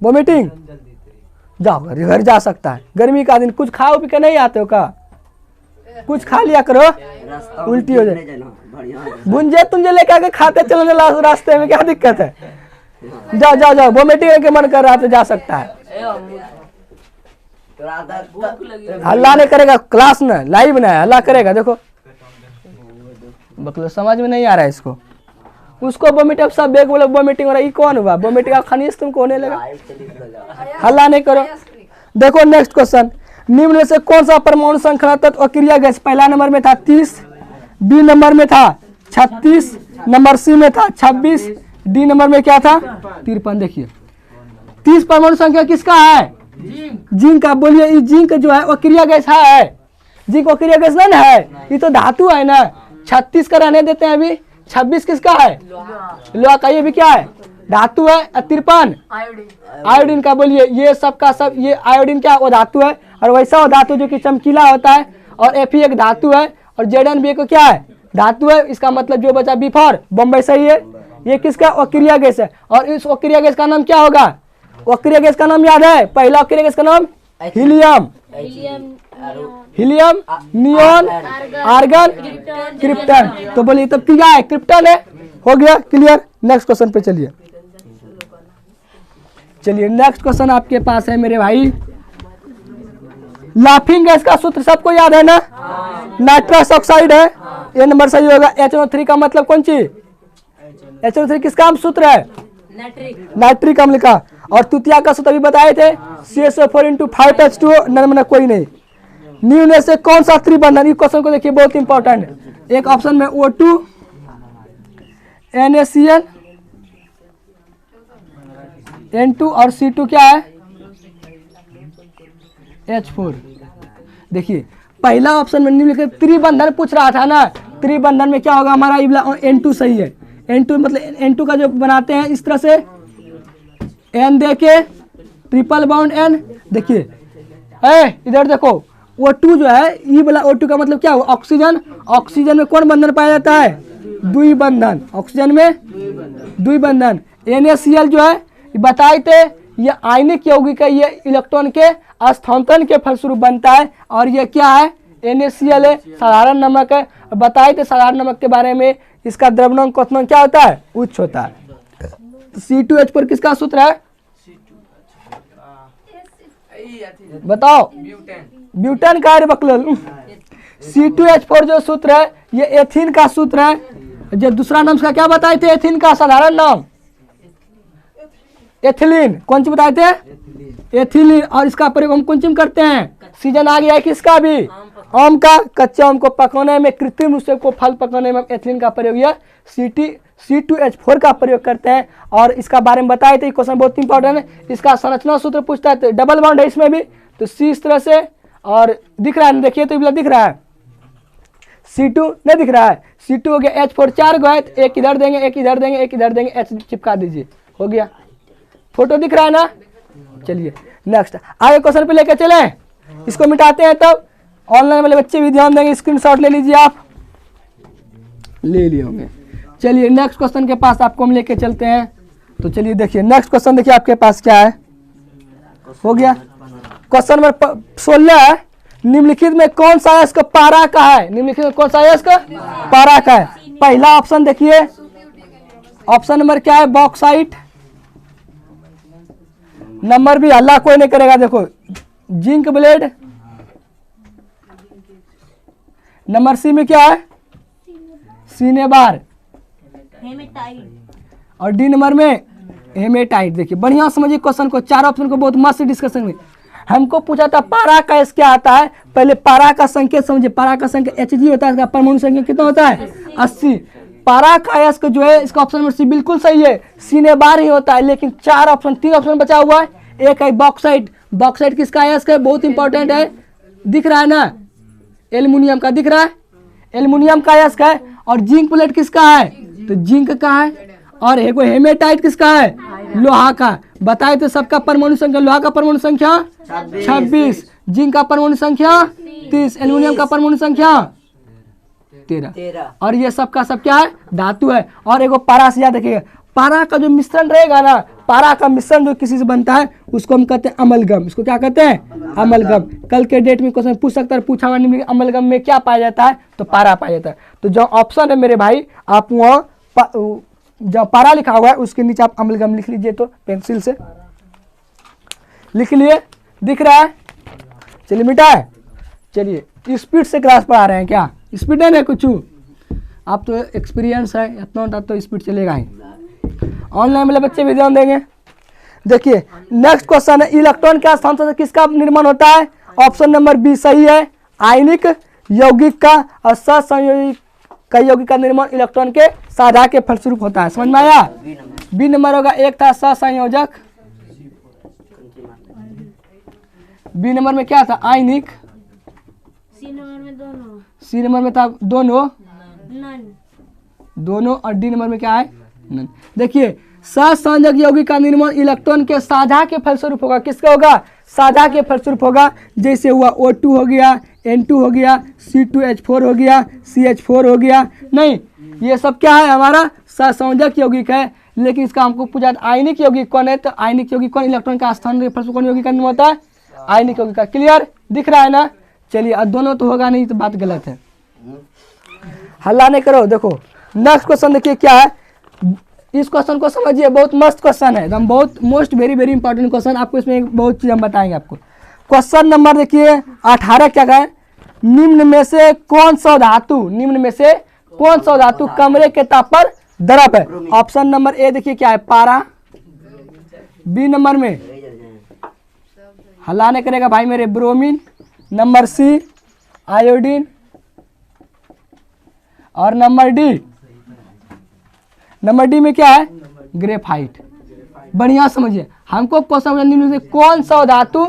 वोमिटिंग, जाओ घर जा सकता है। गर्मी का दिन कुछ खाओ पी के नहीं आते हो का? कुछ खा लिया करो, उल्टी हो जाए। भुंजे तुंजे लेके आके खाते चलने रास्ते में, क्या दिक्कत है? जाओ जाओ जाओ, वोमिटिंग के मन कर रहा तो जा सकता है। हल्ला नहीं करेगा क्लास में, लाइव ना है, हल्ला करेगा। देखो बकलो समझ में नहीं आ रहा है इसको, उसको वोमिटिंग, सब बेग बोले वोमिटिंग हो रहा है। कौन हुआ वोमिटिंग? आप खनीस तुमको होने लगा, हल्ला नहीं करो। देखो नेक्स्ट क्वेश्चन, निम्न में से कौन सा परमाणु संख्या तत्व और क्रिया गैस? पहला नंबर में था 30, बी नंबर में था 36, नंबर सी में था 26, डी नंबर में क्या था? 53। देखिए 30 परमाणु संख्या किसका है? जिंक का। बोलिए ये जिंक जो है वो क्रिया गैस है? जिंक वो क्रिया गैस नहीं है, ये तो धातु है ना। 36 का रहने देते हैं अभी, 26 किसका है? लोहा का। ये भी क्या है? धातु है। 53 आयोडीन का। बोलिए ये सब का सब, ये आयोडीन क्या? वो धातु है, और वैसा वो धातु जो कि चमकीला होता है। और Fe एक धातु है, और Zn भी एक क्या है? धातु है। इसका मतलब जो बचा बी फॉर बॉम्बे सही है। ये किसका? अक्रिया गैस है। और इस अक्रिया गैस का नाम क्या होगा? अक्रिया गैस का नाम याद है? पहला अक्रिया गैस का नाम helium, helium, neon, argon, krypton. तो बोलिए तब क्या है? क्रिप्टन है। हो गया क्लियर। नेक्स्ट क्वेश्चन पे चलिए। चलिए नेक्स्ट क्वेश्चन आपके पास है मेरे भाई, लाफिंग गैस का सूत्र सबको याद है ना? नाइट्रस ऑक्साइड है, ये नंबर सही होगा। HNO3 का मतलब कौन चीज? HNO3 किसका हम सूत्र है? नाइट्रिक अम्ल का। और तृतीया का सूत्र अभी बताए थे, CSO4 × 5H2O, नंबर कोई नहीं। निम्न से कौन सा त्रिबंधन, इस क्वेश्चन को देखिए बहुत इंपॉर्टेंट है। एक ऑप्शन में O2 NaCl N2 और C2 क्या है? H4। देखिए पहला ऑप्शन में निम्नलिखित त्रिबंधन पूछ रहा था ना, त्रिबंधन में क्या होगा हमारा? N2 सही है। N2 मतलब N2 का जो बनाते हैं इस तरह से N दे के ट्रिपल बाउंड N। देखिए इधर देखो O2 जो है, ई वाला O2 का मतलब क्या हुआ? ऑक्सीजन। ऑक्सीजन में कौन बंधन पाया जाता है? द्विबंधन। ऑक्सीजन में द्विबंधन। NaCl जो है बताए थे, ये आयनिक यौगिक है, ये इलेक्ट्रॉन के स्थानांतरण के फलस्वरूप बनता है। और ये क्या है? NaCl है, साधारण नमक है। बताए थे साधारण नमक के बारे में, इसका द्रव्यमान क्वथनांक क्या होता है? उच्च होता है। C2H4 किसका सूत्र है? बताओ। ब्यूटेन का है बकलोल। C2H4 जो सूत्र है ये एथीन का सूत्र है। जो दूसरा नाम इसका क्या बताए थे? एथीन का साधारण नाम एथिलीन। कौन सी बताए थे? एथिलीन। और इसका प्रयोग हम कौन सी में करते हैं? सीजन आ गया है किसका भी? आम का। कच्चे आम को पकाने में, कृत्रिम रूप से को फल पकाने में एथिलीन का प्रयोग या C2H4 का प्रयोग करते हैं। और इसका बारे में बताए थे, क्वेश्चन बहुत इंपॉर्टेंट है। इसका संरचना सूत्र पूछता है, तो डबल बॉन्ड है इसमें भी, तो C इस तरह से। और दिख रहा है, देखिए तो ये दिख रहा है, C2 नहीं दिख रहा है। C2 हो गया, H4 4 गो है, तो एक इधर देंगे, एक इधर देंगे, एक इधर देंगे, H चिपका दीजिए, हो गया। फोटो दिख रहा है ना? चलिए नेक्स्ट आगे क्वेश्चन पे लेके चले, इसको मिटाते हैं। तब ऑनलाइन वाले बच्चे भी ध्यान देंगे, स्क्रीनशॉट ले लीजिए, आप ले लिए होंगे। चलिए नेक्स्ट क्वेश्चन के पास आपको हम लेके चलते हैं। तो चलिए देखिए नेक्स्ट क्वेश्चन, देखिए आपके पास क्या है। हो गया क्वेश्चन नंबर 16 है, निम्नलिखित में कौन सा अयस्क पारा का है? निम्नलिखित में कौन सा अयस्क पारा का है? पहला ऑप्शन देखिए, ऑप्शन नंबर क्या है? बॉक्साइट। नंबर भी हल्ला कोई नहीं करेगा, देखो जिंक ब्लेड। नंबर सी में क्या है? सिनेबार। और डी नंबर में हेमेटाइट। देखिए बढ़िया समझिए क्वेश्चन को, चार ऑप्शन को बहुत मस्त डिस्कशन में। हमको पूछा था पारा का एस क्या आता है, पहले पारा का संकेत समझिए। पारा का संकेत Hg होता है, इसका परमाणु संख्या कितना होता है? 80। पारा का अयस्क जो है, इसका ऑप्शन नंबर सी बिल्कुल सही है, सिनेबार ही होता है। लेकिन चार ऑप्शन, तीन ऑप्शन बचा हुआ है। एक है बॉक्साइट। बॉक्साइट किसका अयस्क है? बहुत इंपॉर्टेंट है, दिख रहा है ना, एल्युमिनियम का दिख रहा है, एल्युमिनियम का अयस्क है। और जिंक प्लेट किसका है? तो जिंक का है। और एक हेमेटाइट किसका है? लोहा का। बताए तो सबका परमाणु संख्या, लोहा का परमाणु संख्या 26, जिंक का परमाणु संख्या 30, एल्युमिनियम का परमाणु संख्या 13। और ये सबका सब क्या है? धातु है। और एगो पारा से याद रखिएगा, पारा का जो मिश्रण रहेगा ना, पारा का मिश्रण जो किसी से बनता है उसको हम कहते हैं अमलगम। इसको क्या कहते हैं? अमलगम। कल के डेट में क्वेश्चन पूछ सकता है, पूछा हुआ नहीं, अमलगम में क्या पाया जाता है? तो पारा पाया जाता है। तो जो ऑप्शन है मेरे भाई, आप वहाँ जो पारा लिखा हुआ है उसके नीचे आप अमलगम लिख लीजिए, तो पेंसिल से लिख लिए, दिख रहा है। चलिए मिटा है। चलिए स्पीड से क्लास पढ़ा रहे हैं क्या? स्पीड है ना कुछ? आप तो एक्सपीरियंस है, इतना होता तो स्पीड चलेगा ही। ऑनलाइन वाले बच्चे भी ध्यान देंगे। देखिए नेक्स्ट क्वेश्चन है, इलेक्ट्रॉन के स्थान से किसका निर्माण होता है? ऑप्शन नंबर बी सही है, आयनिक यौगिक का। और सहसंयोजित का यौगिक का निर्माण इलेक्ट्रॉन के साझा के फलस्वरूप होता है। समझ में आया? बी नंबर होगा, एक था सहसंयोजक, बी नंबर में क्या था? आयनिक। सी नंबर में दोनों, सी नंबर में था दोनों, नन। दोनों। और डी नंबर में क्या है? नन। देखिए सहसंयोजक यौगिक का निर्माण इलेक्ट्रॉन के साझा के फलस्वरूप होगा। किसका होगा? साझा के फलस्वरूप होगा। जैसे हुआ O2 हो गया, N2 हो गया, C2H4 हो गया, CH4 हो गया। नहीं, ये सब क्या है? हमारा सहसंयोजक यौगिक है। लेकिन इसका हमको पूछा आयनिक यौगिक कौन है? तो आयनिक यौगिक कौन? इलेक्ट्रॉन का स्थान के फलस्वरूप कौन यौगिक का निर्माण होता है? आयनिक यौगिक का। क्लियर दिख रहा है ना? चलिए अब दोनों तो होगा नहीं, तो बात गलत है, हल्ला नहीं करो। देखो नेक्स्ट क्वेश्चन देखिए क्या है, इस क्वेश्चन को समझिए, बहुत मस्त क्वेश्चन है एकदम, बहुत most very very important question. आपको इसमें बहुत चीज हम बताएंगे आपको। क्वेश्चन नंबर देखिए 18 क्या है? निम्न में से कौन सा धातु, निम्न में से कौन सा धातु कमरे के ताप पर द्रव है? ऑप्शन नंबर ए देखिए क्या है, पारा। बी नंबर में हल्ला नहीं करेगा भाई मेरे, ब्रोमीन। नंबर सी आयोडीन, और नंबर डी में क्या है, ग्रेफाइट। बढ़िया समझिए, हमको क्वेश्चन निम्न में से कौन सा धातु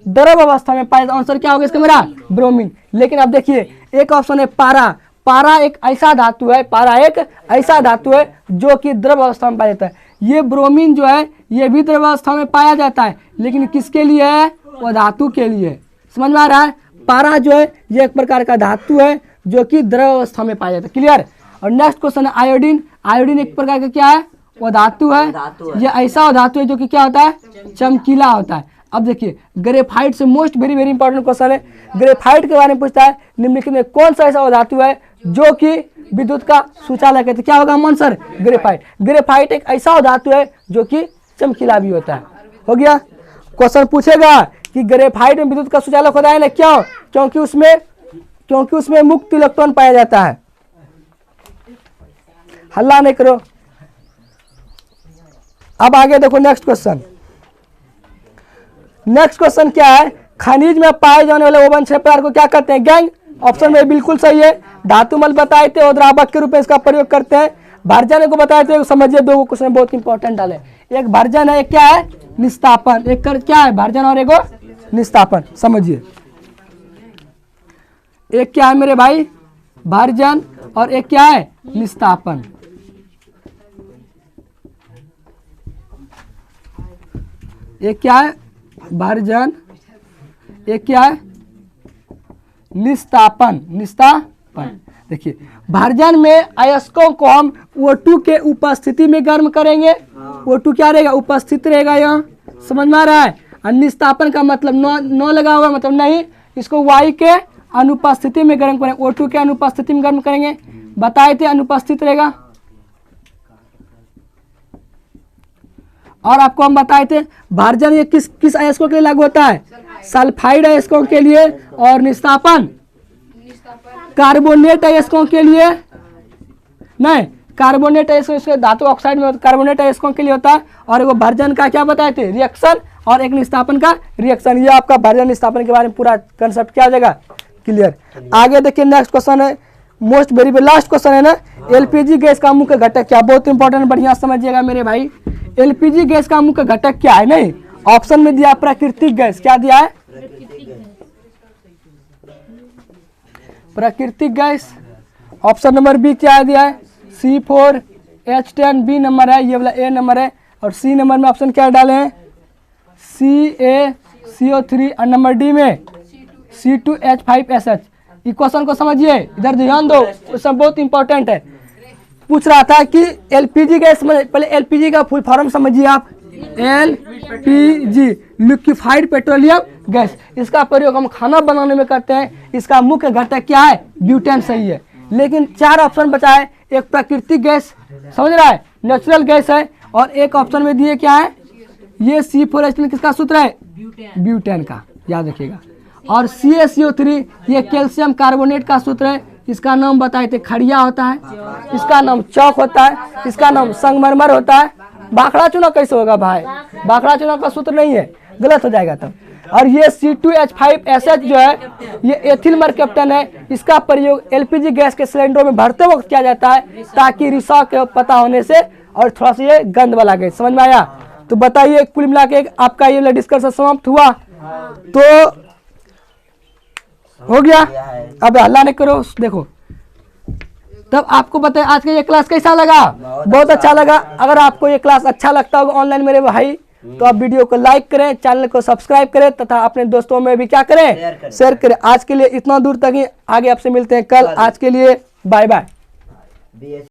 द्रव अवस्था में पाया, आंसर क्या होगा इसका मेरा, ब्रोमीन। लेकिन अब देखिए एक ऑप्शन है पारा। पारा एक ऐसा धातु है, पारा एक ऐसा धातु है जो कि द्रव अवस्था में पाया जाता है। ये ब्रोमीन जो है ये भी द्रव अवस्था में पाया जाता है, लेकिन किसके लिए है, वो धातु के लिए। समझ में आ रहा है? पारा जो है ये एक प्रकार का धातु है जो कि द्रव अवस्था में पाया जाता है। क्लियर? और नेक्स्ट क्वेश्चन है आयोडीन। आयोडीन एक प्रकार का क्या है, वो धातु है। ये ऐसा धातु है जो कि क्या होता है, चमकीला होता है। अब देखिए ग्रेफाइट से most very very important question है, ग्रेफाइट के बारे में पूछता है, निम्नलिखित में कौन सा ऐसा धातु है जो कि विद्युत का सुचालक है? तो क्या होगा आंसर, ग्रेफाइट। ग्रेफाइट एक ऐसा धातु है जो कि चमकीला भी होता है। हो गया? क्वेश्चन पूछेगा कि ग्रेफाइट में विद्युत का सुचालक होता है ना, क्यों? क्योंकि उसमें मुक्त इलेक्ट्रॉन पाया जाता है। हल्ला नहीं करो। अब आगे देखो नेक्स्ट क्वेश्चन। नेक्स्ट क्वेश्चन क्या है, खनिज में पाए जाने वाले ओवन छह प्रकार को क्या कहते हैं, गैंग। ऑप्शन में बिल्कुल सही है। धातु मल बताए थे और द्रावक के रूप में इसका प्रयोग करते हैं। भर्जन को बताए थे, समझिए दो क्वेश्चन बहुत इंपॉर्टेंट डाले। एक भर्जन है, एक क्या है, निस्तापन। एक क्या है भर्जन और एक निस्तापन, समझिए। एक क्या है मेरे भाई, भर्जन, और एक क्या है, निस्तापन। एक क्या है, भर्जन, एक क्या है, निस्तापन। देखिए भर्जन में अयस्कों को हम O2 के उपस्थिति में गर्म करेंगे। O2 क्या रहेगा, उपस्थित रहेगा, यहाँ समझ में आ रहा है। और निस्तापन का मतलब नो लगा हुआ, मतलब नहीं, इसको Y के अनुपस्थिति में गर्म करेंगे, O2 के अनुपस्थिति में गर्म करेंगे। बताए थे अनुपस्थित रहेगा। और आपको हम बताए थे भर्जन ये किस अयस्कों के लिए लागू होता है, सल्फाइड अयस्कों के लिए। और निस्तापन कार्बोनेट अयस्कों के लिए, नहीं, कार्बोनेट अयस्कों धातु ऑक्साइड में कार्बोनेट अयस्कों के लिए होता है। और वो भर्जन का क्या बताए थे, रिएक्शन, और एक निस्तापन का रिएक्शन। ये आपका भर्जन निस्तापन के बारे में पूरा कंसेप्ट क्या हो जाएगा, क्लियर। आगे देखिए नेक्स्ट क्वेश्चन है, मोस्ट वेरी लास्ट क्वेश्चन है ना, एलपीजी गैस का मुख्य घटक क्या, बहुत इंपॉर्टेंट, बढ़िया समझिएगा मेरे भाई। एलपीजी गैस का मुख्य घटक क्या है, नहीं, ऑप्शन में दिया प्राकृतिक गैस। क्या दिया है, प्राकृतिक गैस। ऑप्शन नंबर बी क्या दिया है, C4H10। बी नंबर है, ये वाला ए नंबर है। और सी नंबर में ऑप्शन क्या डाले हैं, CaCO3। और नंबर डी में C2H5SH। ये क्वेश्चन को समझिए, इधर ध्यान दो, क्वेश्चन बहुत इंपॉर्टेंट है। पूछ रहा था कि एलपीजी गैस, पहले एलपीजी का फुल फॉर्म समझिए आप, एलपीजी लिक्विफाइड पेट्रोलियम गैस। इसका प्रयोग हम खाना बनाने में करते हैं। इसका मुख्य घटक क्या है, ब्यूटेन, सही है। लेकिन चार ऑप्शन बचा है, एक प्राकृतिक गैस, समझ रहा है, नेचुरल गैस है, और एक ऑप्शन में दिए क्या है, ये C4H10 किसका सूत्र है, ब्यूटेन का, याद रखिएगा। और CaCO3 ये कैल्शियम कार्बोनेट का सूत्र है। इसका नाम बताए थे खड़िया होता है, इसका नाम चौक होता है, इसका नाम संगमरमर होता है। बाखड़ा चूना कैसे होगा भाई, बाखड़ा चूना का सूत्र नहीं है, गलत हो जाएगा तब। और ये C2H5SH जो है ये एथिल मरकैप्टन है। इसका प्रयोग एलपीजी गैस के सिलेंडरों में भरते वक्त किया जाता है ताकि रिसाव के पता होने से और थोड़ा सा ये गंध वाला गैस। समझ में आया? तो बताइए कुल मिला के आपका ये डिस्कशन समाप्त हुआ तो हो गया। अब हल्ला नहीं करो, देखो तब आपको बताए आज का ये क्लास कैसा लगा, बहुत अच्छा लगा। अगर आपको ये क्लास अच्छा लगता होगा ऑनलाइन मेरे भाई तो आप वीडियो को लाइक करें, चैनल को सब्सक्राइब करें तथा अपने दोस्तों में भी क्या करें, शेयर करें। आज के लिए इतना दूर तक ही, आगे आपसे मिलते हैं कल। आज के लिए बाय बाय।